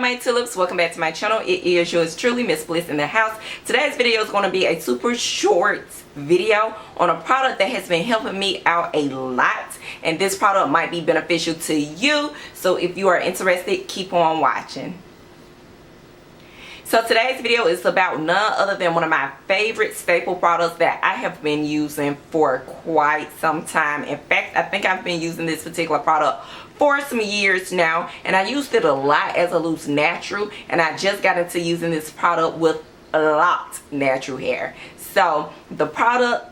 my tulips, welcome back to my channel. It is yours truly, Miss Bliss in the house. Today's video is going to be a super short video on a product that has been helping me out a lot, and this product might be beneficial to you, so if you are interested, keep on watching. So today's video is about none other than one of my favorite staple products that I have been using for quite some time. In fact, I think I've been using this particular product for some years now, and I used it a lot as a loose natural, and I just got into using this product with locked natural hair. So the product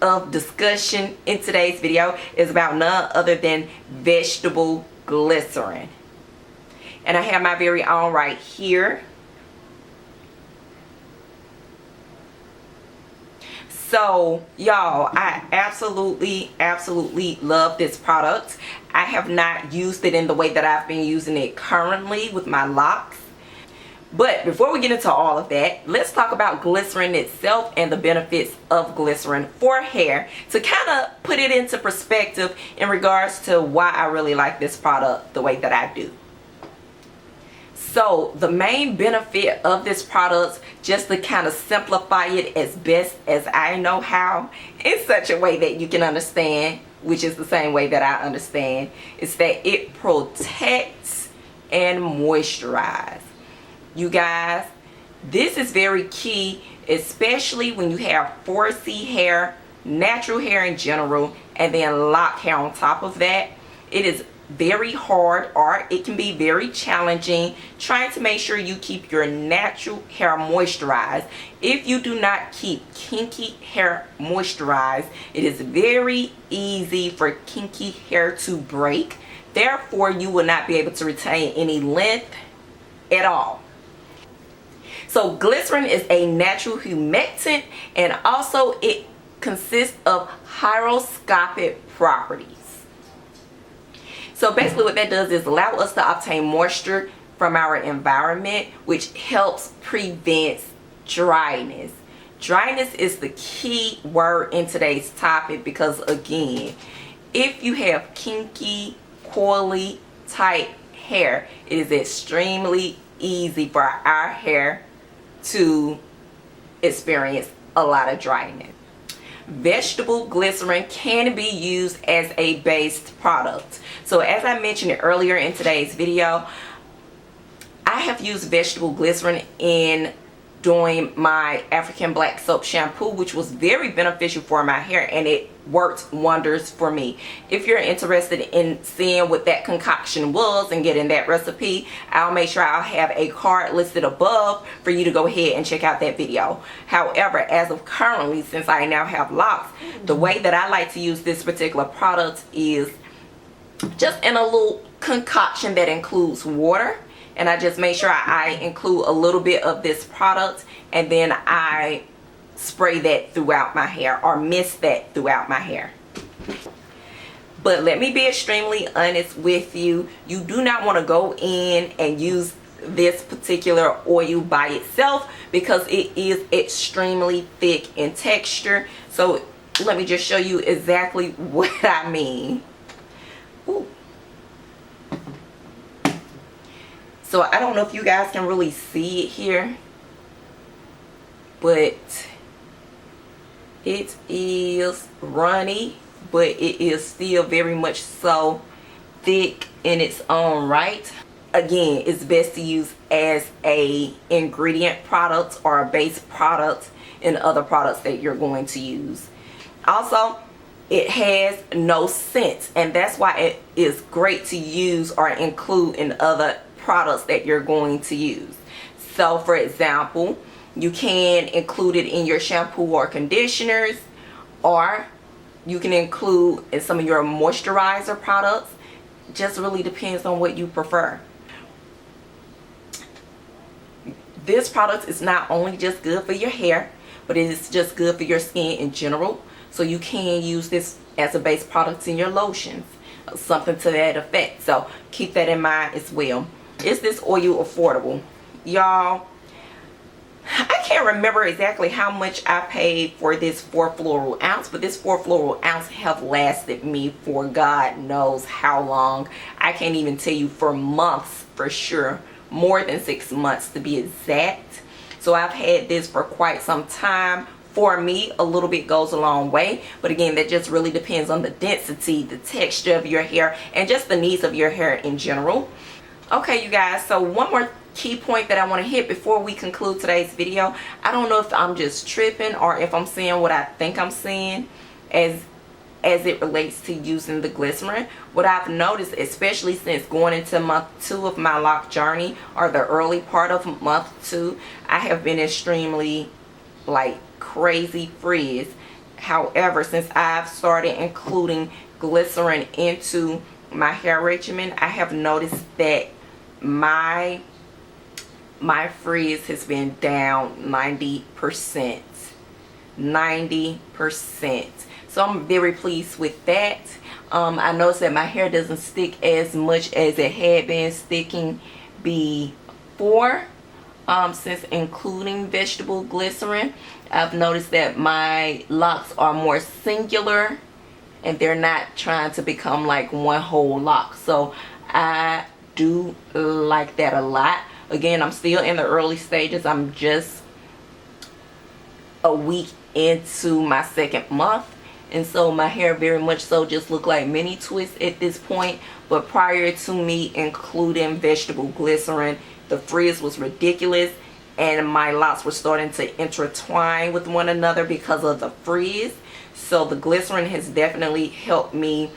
of discussion in today's video is about none other than vegetable glycerin, and I have my very own right here. So y'all, I absolutely love this product. I have not used it in the way that I've been using it currently with my locks. But before we get into all of that, let's talk about glycerin itself and the benefits of glycerin for hair, to kind of put it into perspective in regards to why I really like this product the way that I do. So the main benefit of this product, just to kind of simplify it as best as I know how, in such a way that you can understand, which is the same way that I understand, is that it protects and moisturizes. You guys, this is very key, especially when you have 4C hair, natural hair in general, and then lock hair on top of that. It is very hard, or it can be very challenging, trying to make sure you keep your natural hair moisturized. If you do not keep kinky hair moisturized, it is very easy for kinky hair to break. Therefore, you will not be able to retain any length at all. So glycerin is a natural humectant, and also it consists of hygroscopic properties. So basically what that does is allow us to obtain moisture from our environment, which helps prevent dryness. Dryness is the key word in today's topic, because again, if you have kinky, coily type hair, it is extremely easy for our hair to experience a lot of dryness. Vegetable glycerin can be used as a based product. So as I mentioned earlier in today's video, I have used vegetable glycerin in doing my African black soap shampoo, which was very beneficial for my hair, and it worked wonders for me. If you're interested in seeing what that concoction was and getting that recipe, I'll make sure I'll have a card listed above for you to go ahead and check out that video. However, as of currently, since I now have locks, the way that I like to use this particular product is just in a little concoction that includes water. And I just make sure I include a little bit of this product, and then I spray that throughout my hair, or mist that throughout my hair. But let me be extremely honest with you. You do not want to go in and use this particular oil by itself, because it is extremely thick in texture. So let me just show you exactly what I mean. Ooh. So I don't know if you guys can really see it here, but it is runny, but it is still very much so thick in its own right. Again, it's best to use as a ingredient product or a base product in other products that you're going to use. Also, it has no scent, and that's why it is great to use or include in other products that you're going to use. So for example, you can include it in your shampoo or conditioners, or you can include in some of your moisturizer products. Just really depends on what you prefer. This product is not only just good for your hair, but it is just good for your skin in general. So you can use this as a base product in your lotions, something to that effect. So keep that in mind as well. Is this oil affordable? Y'all, I can't remember exactly how much I paid for this 4 floral ounce, but this 4 floral ounce have lasted me for God knows how long. I can't even tell you, for months for sure, more than 6 months to be exact. So I've had this for quite some time. For me, a little bit goes a long way, but again, that just really depends on the density, the texture of your hair, and just the needs of your hair in general. Okay, you guys, so one more key point that I want to hit before we conclude today's video. I don't know if I'm just tripping or if I'm seeing what I think I'm seeing as it relates to using the glycerin. What I've noticed, especially since going into month 2 of my lock journey, or the early part of month 2, I have been extremely like crazy frizz. However, since I've started including glycerin into my hair regimen, I have noticed that my frizz has been down 90%. So I'm very pleased with that. I noticed that my hair doesn't stick as much as it had been sticking before. Since including vegetable glycerin, I've noticed that my locks are more singular and they're not trying to become like one whole lock. So I do like that a lot. Again, I'm still in the early stages. I'm just a week into my 2nd month, and so my hair very much so just look like mini twists at this point. But prior to me including vegetable glycerin, the frizz was ridiculous, and my locks were starting to intertwine with one another because of the frizz. So the glycerin has definitely helped me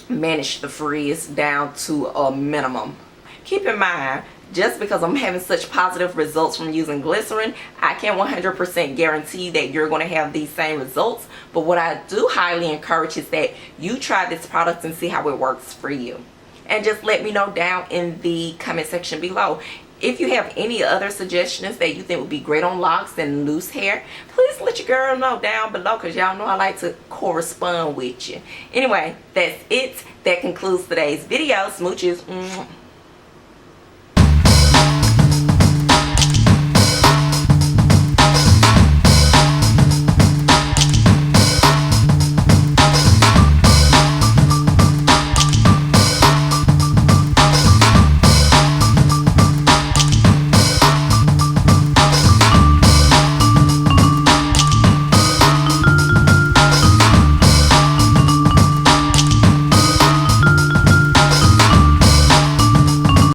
manage the frizz down to a minimum. Keep in mind, just because I'm having such positive results from using glycerin, I can't 100% guarantee that you're going to have these same results. But what I do highly encourage is that you try this product and see how it works for you. And just let me know down in the comment section below. If you have any other suggestions that you think would be great on locks and loose hair, please let your girl know down below, because y'all know I like to correspond with you. Anyway, that's it. That concludes today's video. Smooches.